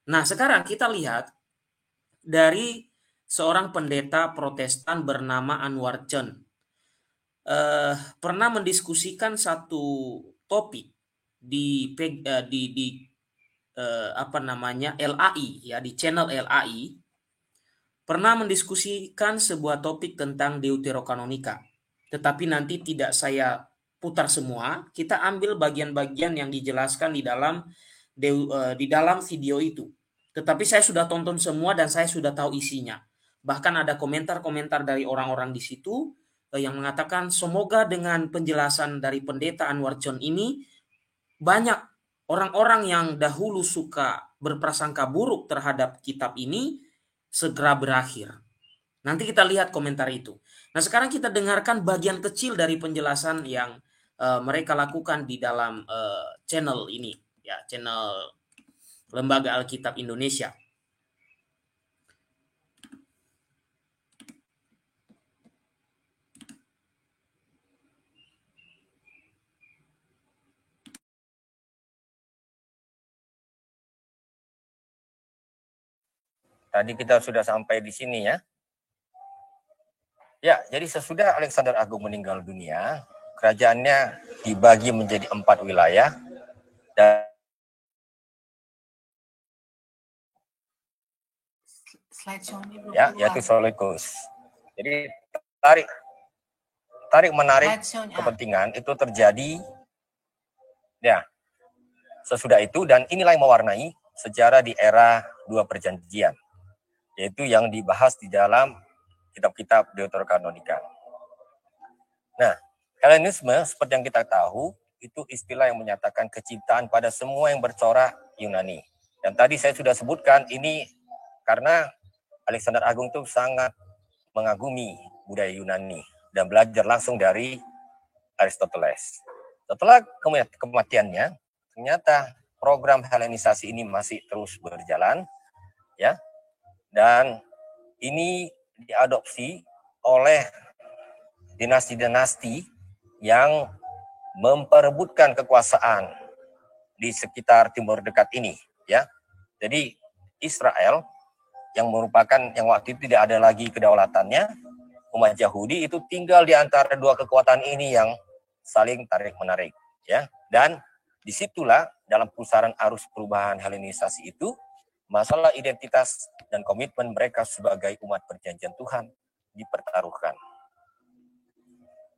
Nah, sekarang kita lihat dari seorang pendeta Protestan bernama Anwar Chen pernah mendiskusikan satu topik di apa namanya LAI ya, di channel LAI, pernah mendiskusikan sebuah topik tentang Deuterokanonika. Tetapi nanti tidak saya putar semua, kita ambil bagian-bagian yang dijelaskan di dalam video itu. Tetapi saya sudah tonton semua dan saya sudah tahu isinya. Bahkan ada komentar-komentar dari orang-orang di situ yang mengatakan semoga dengan penjelasan dari pendeta Anwar John ini banyak orang-orang yang dahulu suka berprasangka buruk terhadap kitab ini segera berakhir. Nanti kita lihat komentar itu. Nah, sekarang kita dengarkan bagian kecil dari penjelasan yang mereka lakukan di dalam channel ini, ya, channel Lembaga Alkitab Indonesia. Tadi kita sudah sampai di sini ya. Ya, jadi sesudah Alexander Agung meninggal dunia, kerajaannya dibagi menjadi 4 wilayah dan ya, yaitu Seleucus. Jadi tarik menarik kepentingan itu terjadi ya sesudah itu, dan inilah yang mewarnai sejarah di era 2 perjanjian, yaitu yang dibahas di dalam kitab-kitab Deuterokanonika. Nah, Helenisme seperti yang kita tahu itu istilah yang menyatakan kecintaan pada semua yang bercorak Yunani. Dan tadi saya sudah sebutkan ini karena Alexander Agung itu sangat mengagumi budaya Yunani dan belajar langsung dari Aristoteles. Setelah kematiannya, ternyata program Helenisasi ini masih terus berjalan, ya, dan ini diadopsi oleh dinasti-dinasti yang memperebutkan kekuasaan di sekitar Timur Dekat ini, ya. Jadi Israel yang merupakan yang waktu itu tidak ada lagi kedaulatannya, umat Yahudi itu tinggal di antara dua kekuatan ini yang saling tarik menarik, ya. Dan disitulah dalam pusaran arus perubahan Helenisasi itu masalah identitas dan komitmen mereka sebagai umat perjanjian Tuhan dipertaruhkan.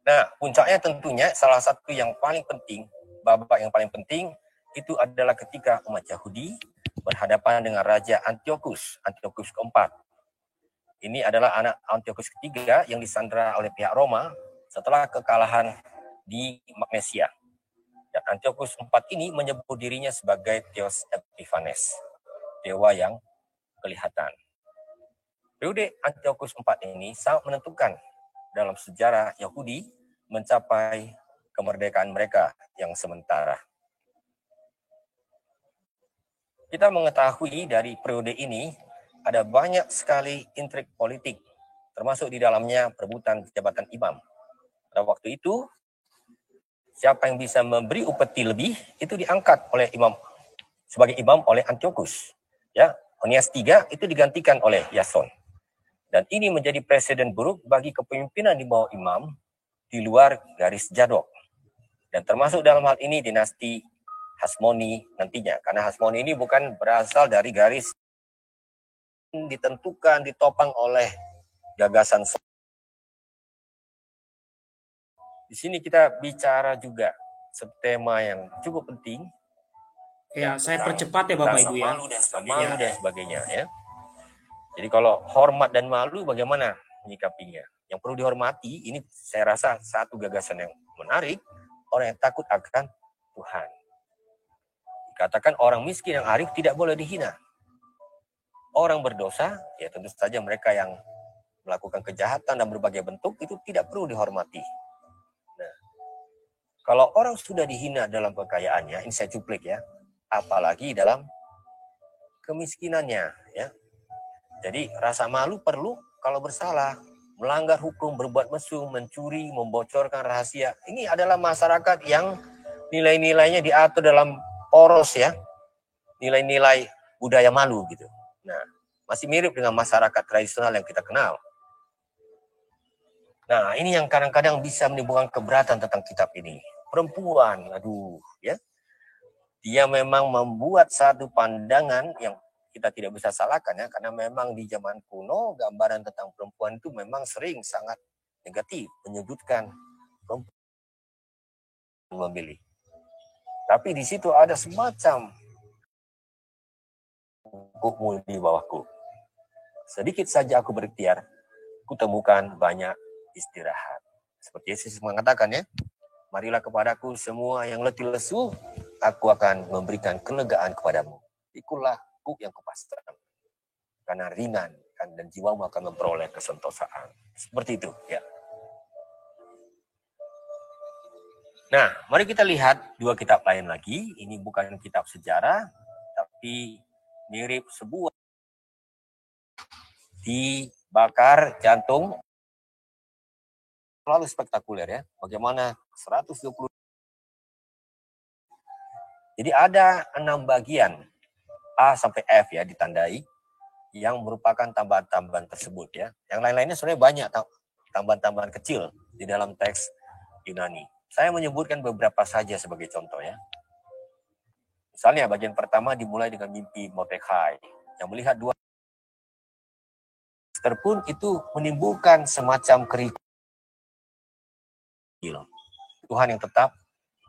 Nah, puncaknya tentunya salah satu yang paling penting, babak yang paling penting itu adalah ketika umat Yahudi berhadapan dengan Raja Antiochus keempat. Ini adalah anak Antiochus ketiga yang disandra oleh pihak Roma setelah kekalahan di Magnesia. Dan Antiochus IV ini menyebut dirinya sebagai Theos Epiphanes, dewa yang kelihatan. Periode Antiochus IV ini sangat menentukan dalam sejarah Yahudi mencapai kemerdekaan mereka yang sementara. Kita mengetahui dari periode ini ada banyak sekali intrik politik, termasuk di dalamnya perebutan jabatan imam. Pada waktu itu, siapa yang bisa memberi upeti lebih itu diangkat oleh imam sebagai imam oleh Antiochus. Ya, Onias III itu digantikan oleh Yason. Dan ini menjadi presiden buruk bagi kepemimpinan di bawah imam di luar garis Zadok. Dan termasuk dalam hal ini dinasti Hasmoni nantinya. Karena Hasmoni ini bukan berasal dari garis ditentukan, ditopang oleh gagasan. Di sini kita bicara juga tema yang cukup penting. Ya, saya percepat ya Bapak Ibu ya. Malu dan sebagainya ya. Jadi kalau hormat dan malu bagaimana menyikapinya? Yang perlu dihormati, ini saya rasa satu gagasan yang menarik, orang yang takut akan Tuhan. Dikatakan orang miskin yang arif tidak boleh dihina. Orang berdosa, ya tentu saja mereka yang melakukan kejahatan dan berbagai bentuk itu tidak perlu dihormati. Nah, kalau orang sudah dihina dalam kekayaannya, ini saya cuplik ya, apalagi dalam kemiskinannya, ya. Jadi rasa malu perlu kalau bersalah, melanggar hukum, berbuat mesum, mencuri, membocorkan rahasia. Ini adalah masyarakat yang nilai-nilainya diatur dalam poros ya. Nilai-nilai budaya malu gitu. Nah, masih mirip dengan masyarakat tradisional yang kita kenal. Nah, ini yang kadang-kadang bisa menimbulkan keberatan tentang kitab ini. Perempuan, aduh, ya. Dia memang membuat satu pandangan yang kita tidak bisa salahkan ya, karena memang di zaman kuno gambaran tentang perempuan itu memang sering sangat negatif, menyudutkan perempuan memilih. Tapi di situ ada semacam bukumu di bawahku. Sedikit saja aku berikhtiar, kutemukan banyak istirahat. Seperti Yesus mengatakan ya, marilah kepadaku semua yang letih lesu, aku akan memberikan kelegaan kepadamu. Ikulah kuk yang kupasang, karena ringan dan jiwamu akan memperoleh kesentosaan. Seperti itu ya. Nah, mari kita lihat dua kitab lain lagi. Ini bukan kitab sejarah, tapi mirip sebuah dibakar jantung. Terlalu spektakuler ya. Bagaimana 120. Jadi ada 6 bagian A sampai F ya ditandai yang merupakan tambahan-tambahan tersebut ya. Yang lain-lainnya sebenarnya banyak tambahan-tambahan kecil di dalam teks Yunani. Saya menyebutkan beberapa saja sebagai contoh ya. Misalnya bagian pertama dimulai dengan mimpi Mordekai yang melihat dua Esther pun itu menimbulkan semacam kerikuan. Tuhan yang tetap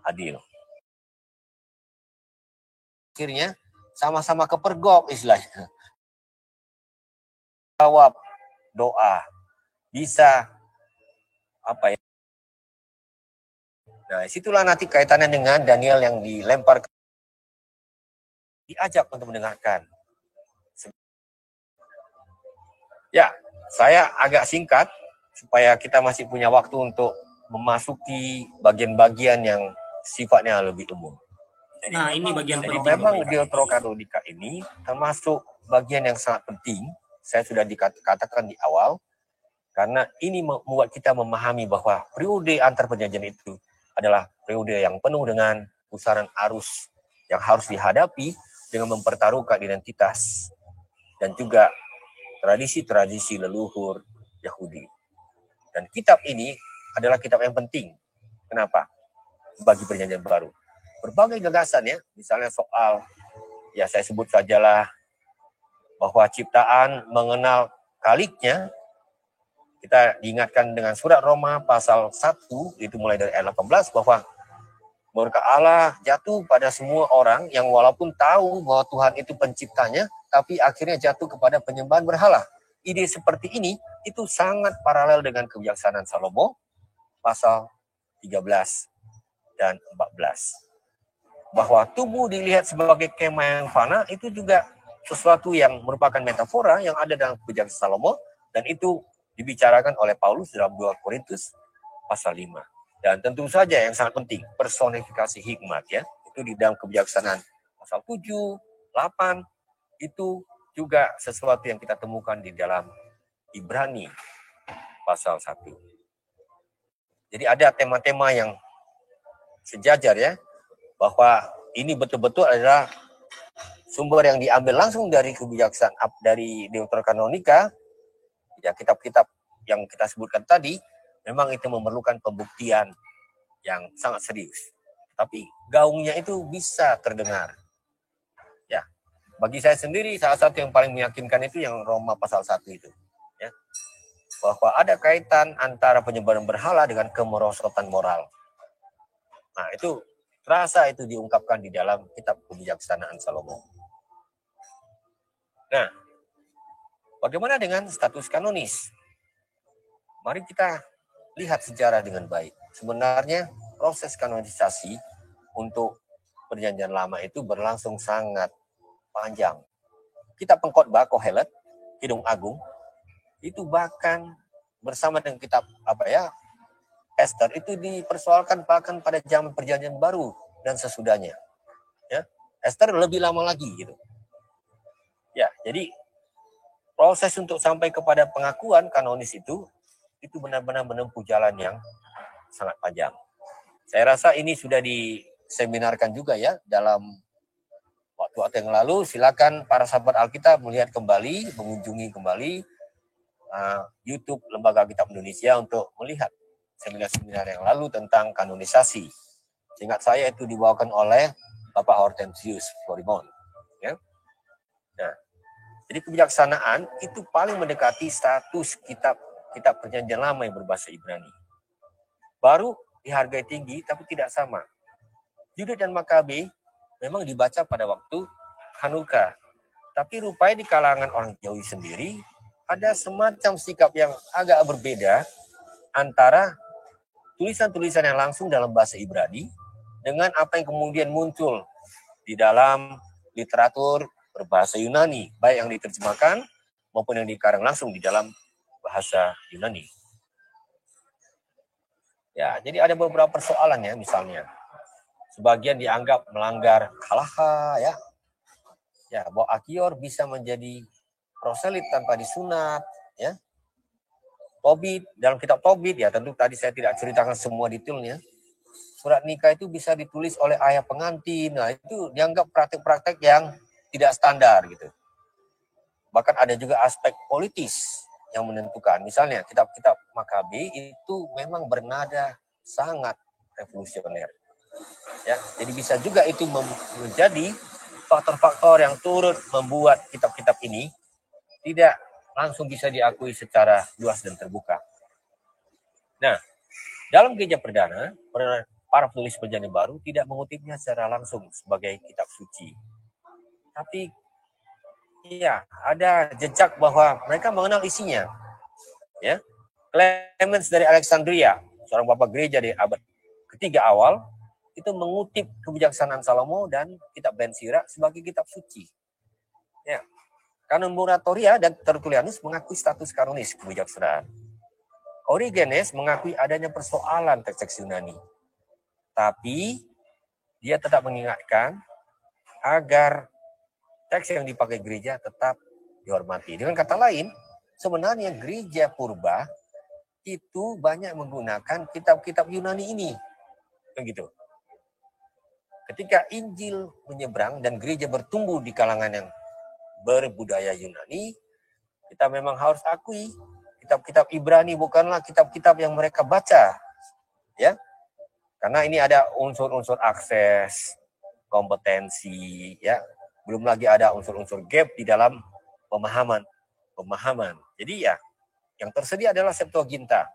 adil. Akhirnya sama-sama kepergok istilahnya. Jawab doa bisa apa ya? Nah, situlah nanti kaitannya dengan Daniel yang dilempar, diajak untuk mendengarkan. Ya, saya agak singkat supaya kita masih punya waktu untuk memasuki bagian-bagian yang sifatnya lebih umum. Nah, ini bagian Jadi penting. memang Deuterokanonika ini termasuk bagian yang sangat penting. Saya sudah dikatakan di awal, karena ini membuat kita memahami bahwa periode antar perjanjian itu adalah periode yang penuh dengan pusaran arus yang harus dihadapi dengan mempertaruhkan identitas dan juga tradisi-tradisi leluhur Yahudi. Dan kitab ini adalah kitab yang penting. Kenapa? Bagi perjanjian baru. Berbagai gagasan ya, misalnya soal, ya saya sebut sajalah bahwa ciptaan mengenal kaliknya. Kita diingatkan dengan surat Roma pasal 1, itu mulai dari ayat 18, bahwa murka Allah jatuh pada semua orang yang walaupun tahu bahwa Tuhan itu penciptanya, tapi akhirnya jatuh kepada penyembahan berhala. Ide seperti ini itu sangat paralel dengan kebijaksanaan Salomo pasal 13 dan 14. Bahwa tubuh dilihat sebagai kemah yang fana itu juga sesuatu yang merupakan metafora yang ada dalam kebijaksanaan Salomo, dan itu dibicarakan oleh Paulus dalam 2 Korintus pasal 5. Dan tentu saja yang sangat penting, personifikasi hikmat ya. Itu di dalam kebijaksanaan pasal 7, 8, itu juga sesuatu yang kita temukan di dalam Ibrani pasal 1. Jadi ada tema-tema yang sejajar ya, bahwa ini betul-betul adalah sumber yang diambil langsung dari kebijaksanaan, dari Deuterokanonika. Ya, kitab-kitab yang kita sebutkan tadi memang itu memerlukan pembuktian yang sangat serius. Tapi gaungnya itu bisa terdengar. Ya, bagi saya sendiri salah satu yang paling meyakinkan itu yang Roma pasal 1 itu. Ya. Bahwa ada kaitan antara penyembahan berhala dengan kemerosotan moral. Nah, itu terasa itu diungkapkan di dalam kitab kebijaksanaan Salomo. Nah, bagaimana dengan status kanonis? Mari kita lihat sejarah dengan baik. Sebenarnya proses kanonisasi untuk perjanjian lama itu berlangsung sangat panjang. Kitab Pengkhotbah Kohelet, Kidung Agung, itu bahkan bersama dengan kitab Esther itu dipersoalkan bahkan pada zaman perjanjian baru dan sesudahnya. Ya, Esther lebih lama lagi gitu. Ya, jadi proses untuk sampai kepada pengakuan kanonis itu benar-benar menempuh jalan yang sangat panjang. Saya rasa ini sudah diseminarkan juga ya dalam waktu yang lalu, silakan para sahabat Alkitab melihat kembali, mengunjungi kembali YouTube Lembaga Kitab Indonesia untuk melihat seminar-seminar yang lalu tentang kanonisasi. Seingat saya itu dibawakan oleh Bapak Hortensius Florimond. Ya. Nah, jadi kebijaksanaan itu paling mendekati status kitab perjanjian lama yang berbahasa Ibrani. Baru dihargai tinggi, tapi tidak sama. Yudit dan Makabe memang dibaca pada waktu Hanukkah. Tapi rupanya di kalangan orang Yahudi sendiri ada semacam sikap yang agak berbeda antara tulisan-tulisan yang langsung dalam bahasa Ibrani dengan apa yang kemudian muncul di dalam literatur berbahasa Yunani, baik yang diterjemahkan maupun yang dikarang langsung di dalam bahasa Yunani. Ya, jadi ada beberapa persoalan ya, misalnya sebagian dianggap melanggar halacha, ya. Ya, bahwa Achior bisa menjadi proselit tanpa disunat, ya. Tobit, dalam kitab Tobit, ya tentu tadi saya tidak ceritakan semua detailnya. Surat nikah itu bisa ditulis oleh ayah pengantin. Nah, itu dianggap praktek-praktek yang tidak standar gitu. Bahkan ada juga aspek politis yang menentukan. Misalnya kitab-kitab Makabe itu memang bernada sangat revolusioner. Ya, jadi bisa juga itu menjadi faktor-faktor yang turut membuat kitab-kitab ini tidak langsung bisa diakui secara luas dan terbuka. Nah, dalam gereja perdana, para penulis perjanjian baru tidak mengutipnya secara langsung sebagai kitab suci. Tapi ya, ada jejak bahwa mereka mengenal isinya. Ya. Clemens dari Alexandria, seorang bapak gereja di abad ketiga awal, itu mengutip kebijaksanaan Salomo dan kitab Ben Sira sebagai kitab suci. Ya. Kanon Moratoria dan Tertullianus mengakui status kanonis kebijaksanaan. Origenes mengakui adanya persoalan teks-teks Yunani. Tapi dia tetap mengingatkan agar teks yang dipakai gereja tetap dihormati. Dengan kata lain, sebenarnya gereja purba itu banyak menggunakan kitab-kitab Yunani ini. Begitu. Ketika Injil menyeberang dan gereja bertumbuh di kalangan yang berbudaya Yunani, kita memang harus akui kitab-kitab Ibrani bukanlah kitab-kitab yang mereka baca. Ya. Karena ini ada unsur-unsur akses, kompetensi, ya. Belum lagi ada unsur-unsur gap di dalam pemahaman. Jadi ya, yang tersedia adalah Septuaginta.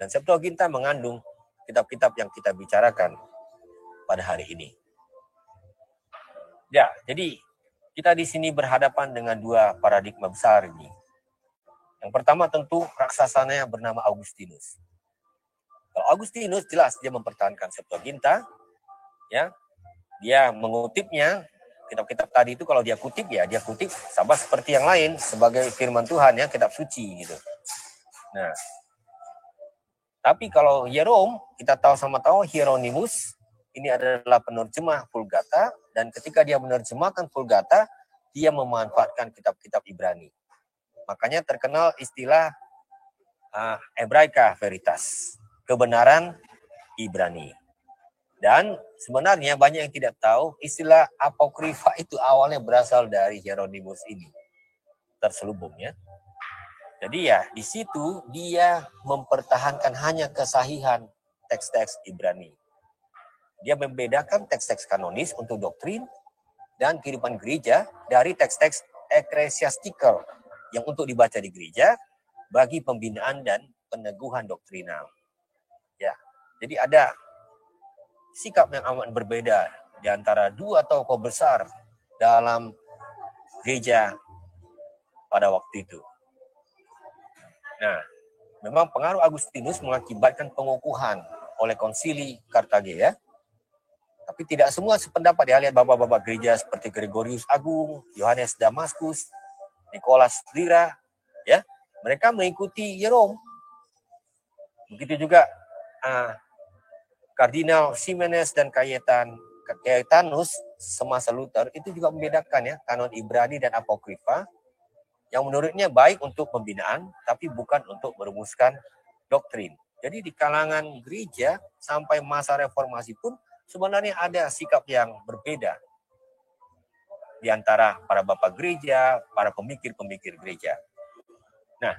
Dan Septuaginta mengandung kitab-kitab yang kita bicarakan pada hari ini. Ya, jadi kita di sini berhadapan dengan dua paradigma besar ini. Yang pertama tentu raksasanya bernama Augustinus. Kalau Augustinus jelas dia mempertahankan Septuaginta, ya, dia mengutipnya, kitab-kitab tadi itu kalau dia kutip ya, dia kutip sama seperti yang lain sebagai firman Tuhan ya, kitab suci gitu. Nah, tapi kalau Hierom, kita tahu Hieronymus ini adalah penerjemah Vulgata, dan ketika dia menerjemahkan Vulgata, dia memanfaatkan kitab-kitab Ibrani. Makanya terkenal istilah Hebraika Veritas, kebenaran Ibrani. Dan sebenarnya banyak yang tidak tahu istilah apokrifa itu awalnya berasal dari Hieronymus ini. Terselubung ya. Jadi ya di situ dia mempertahankan hanya kesahihan teks-teks Ibrani. Dia membedakan teks-teks kanonis untuk doktrin dan kehidupan gereja dari teks-teks eklesiastikal yang untuk dibaca di gereja bagi pembinaan dan peneguhan doktrinal. Ya, jadi ada sikap yang amat berbeda di antara dua tokoh besar dalam gereja pada waktu itu. Nah, memang pengaruh Agustinus mengakibatkan pengukuhan oleh konsili Kartage ya. Tapi tidak semua sependapat ya, lihat bapak-bapak gereja seperti Gregorius Agung, Yohanes Damaskus, Nicholas Lyra, ya. Mereka mengikuti Hierom. Begitu juga Kardinal Ximenes dan Cayetanus semasa Luther itu juga membedakan ya kanon Ibrani dan apokrifa yang menurutnya baik untuk pembinaan tapi bukan untuk merumuskan doktrin. Jadi di kalangan gereja sampai masa reformasi pun sebenarnya ada sikap yang berbeda di antara para bapak gereja, para pemikir-pemikir gereja. Nah,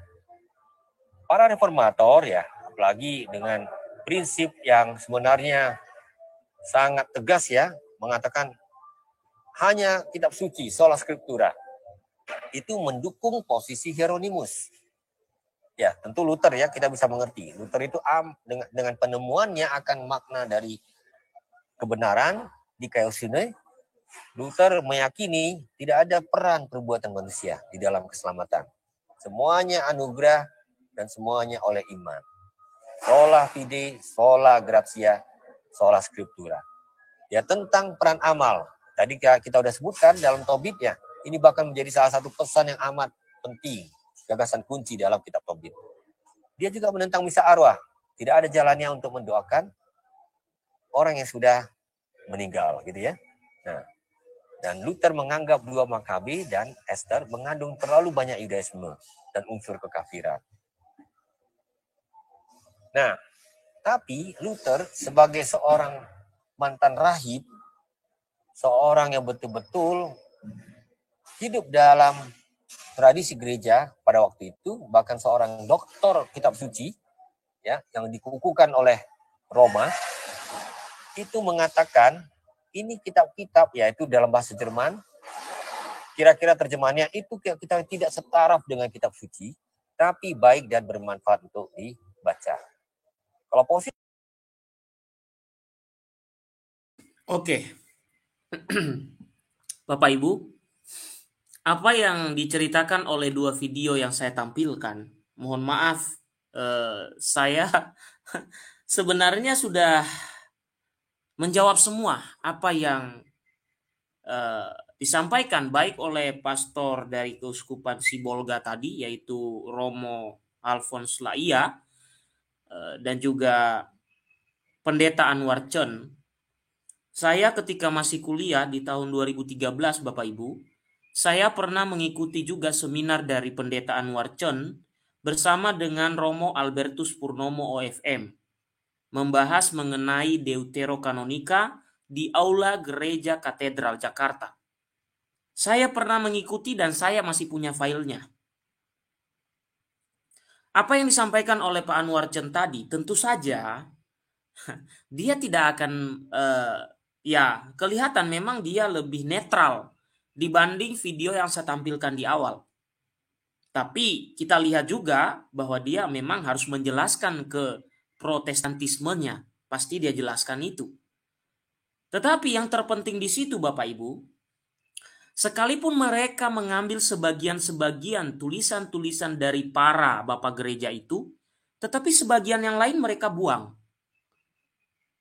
para reformator ya, apalagi dengan prinsip yang sebenarnya sangat tegas ya, mengatakan hanya kitab suci, sola scriptura, itu mendukung posisi Hieronymus. Ya, tentu Luther ya, kita bisa mengerti. Luther itu dengan penemuannya akan makna dari kebenaran di Chaosium, Luther meyakini tidak ada peran perbuatan manusia di dalam keselamatan. Semuanya anugerah dan semuanya oleh iman. Sola fide, sola gratia, sola scriptura. Ya, tentang peran amal. Tadi kita sudah sebutkan dalam Tobit ya. Ini bahkan menjadi salah satu pesan yang amat penting. Gagasan kunci dalam kitab Tobit. Dia juga menentang misa arwah. Tidak ada jalannya untuk mendoakan orang yang sudah meninggal, gitu ya. Nah, dan Luther menganggap dua Makabe dan Esther mengandung terlalu banyak Yudaisme dan unsur kekafiran. Nah, tapi Luther sebagai seorang mantan rahib, seorang yang betul-betul hidup dalam tradisi gereja pada waktu itu, bahkan seorang doktor kitab suci ya yang dikukuhkan oleh Roma, itu mengatakan ini kitab-kitab yaitu dalam bahasa Jerman, kira-kira terjemahannya itu kita tidak setaraf dengan kitab suci, tapi baik dan bermanfaat untuk dibaca. Kalau posisi Oke. Bapak Ibu, apa yang diceritakan oleh dua video yang saya tampilkan, mohon maaf, saya sebenarnya sudah menjawab semua apa yang disampaikan baik oleh pastor dari Keuskupan Sibolga tadi, yaitu Romo Alphonse Laia, dan juga Pendeta Anwar Chen. Saya ketika masih kuliah di tahun 2013, Bapak Ibu, saya pernah mengikuti juga seminar dari Pendeta Anwar Chen bersama dengan Romo Albertus Purnomo OFM, membahas mengenai Deuterokanonika di Aula Gereja Katedral Jakarta. Saya pernah mengikuti dan saya masih punya filenya. Apa yang disampaikan oleh Pak Anwar Chen tadi, tentu saja dia tidak akan ya kelihatan memang dia lebih netral dibanding video yang saya tampilkan di awal. Tapi kita lihat juga bahwa dia memang harus menjelaskan ke protestantismenya. Pasti dia jelaskan itu. Tetapi yang terpenting di situ Bapak Ibu, sekalipun mereka mengambil sebagian-sebagian tulisan-tulisan dari para bapak gereja itu, tetapi sebagian yang lain mereka buang.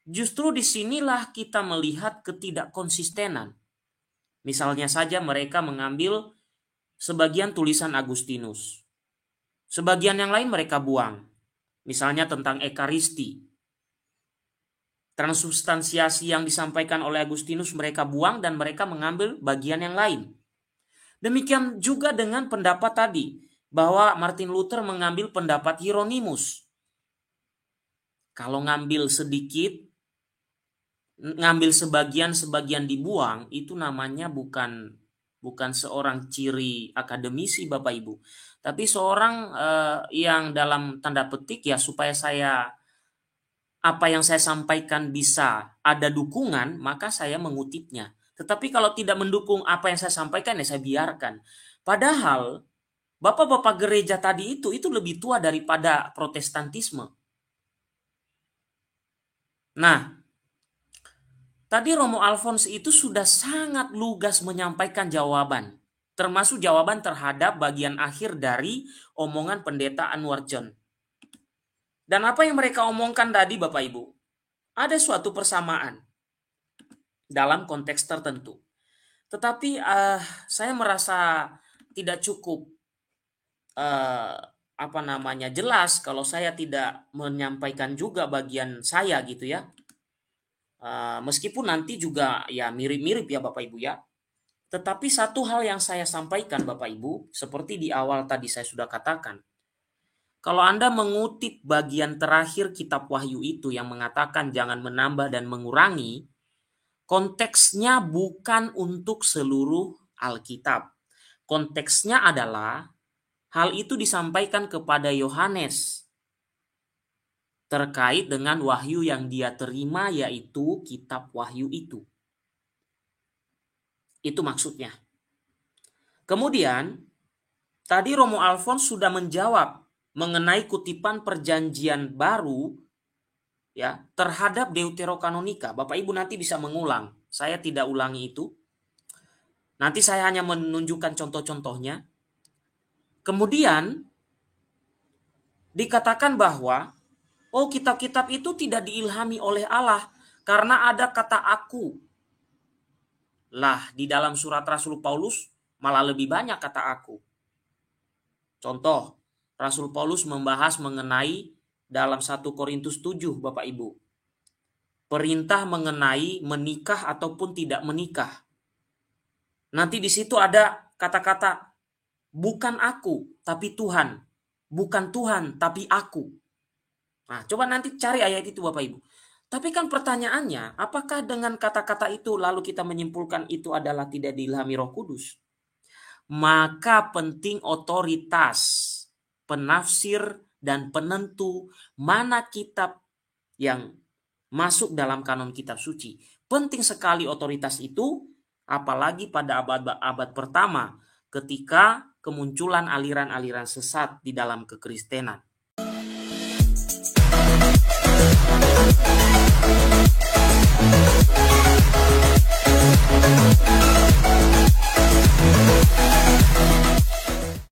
Justru disinilah kita melihat ketidakkonsistenan. Misalnya saja mereka mengambil sebagian tulisan Agustinus. Sebagian yang lain mereka buang. Misalnya tentang Ekaristi. Transubstansiasi yang disampaikan oleh Agustinus mereka buang dan mereka mengambil bagian yang lain. Demikian juga dengan pendapat tadi bahwa Martin Luther mengambil pendapat Hieronymus. Kalau ngambil sedikit, ngambil sebagian dibuang, itu namanya bukan seorang ciri akademisi Bapak Ibu, tapi seorang yang dalam tanda petik ya supaya apa yang saya sampaikan bisa ada dukungan, maka saya mengutipnya. Tetapi kalau tidak mendukung apa yang saya sampaikan ya saya biarkan. Padahal bapak-bapak gereja tadi itu lebih tua daripada Protestantisme. Nah, tadi Romo Alphonse itu sudah sangat lugas menyampaikan jawaban, termasuk jawaban terhadap bagian akhir dari omongan Pendeta Anwar Chen. Dan apa yang mereka omongkan tadi Bapak Ibu, ada suatu persamaan dalam konteks tertentu. Tetapi saya merasa tidak cukup jelas kalau saya tidak menyampaikan juga bagian saya gitu ya. Meskipun nanti juga ya mirip-mirip ya Bapak Ibu ya. Tetapi satu hal yang saya sampaikan Bapak Ibu, seperti di awal tadi saya sudah katakan, kalau Anda mengutip bagian terakhir kitab Wahyu itu yang mengatakan jangan menambah dan mengurangi, konteksnya bukan untuk seluruh Alkitab. Konteksnya adalah hal itu disampaikan kepada Yohanes terkait dengan wahyu yang dia terima, yaitu kitab Wahyu itu. Itu maksudnya. Kemudian, tadi Romo Alfons sudah menjawab mengenai kutipan perjanjian baru ya terhadap Deuterokanonika. Bapak Ibu nanti bisa mengulang. Saya tidak ulangi itu. Nanti saya hanya menunjukkan contoh-contohnya. Kemudian dikatakan bahwa kitab-kitab itu tidak diilhami oleh Allah karena ada kata aku. Lah, di dalam surat Rasul Paulus malah lebih banyak kata aku. Contoh, Rasul Paulus membahas mengenai dalam 1 Korintus 7, Bapak Ibu. Perintah mengenai menikah ataupun tidak menikah. Nanti di situ ada kata-kata bukan aku, tapi Tuhan. Bukan Tuhan, tapi aku. Nah, coba nanti cari ayat itu Bapak Ibu. Tapi kan pertanyaannya, apakah dengan kata-kata itu lalu kita menyimpulkan itu adalah tidak diilhami Roh Kudus? Maka penting otoritas penafsir dan penentu mana kitab yang masuk dalam kanon kitab suci. Penting sekali otoritas itu, apalagi pada abad pertama ketika kemunculan aliran-aliran sesat di dalam kekristenan.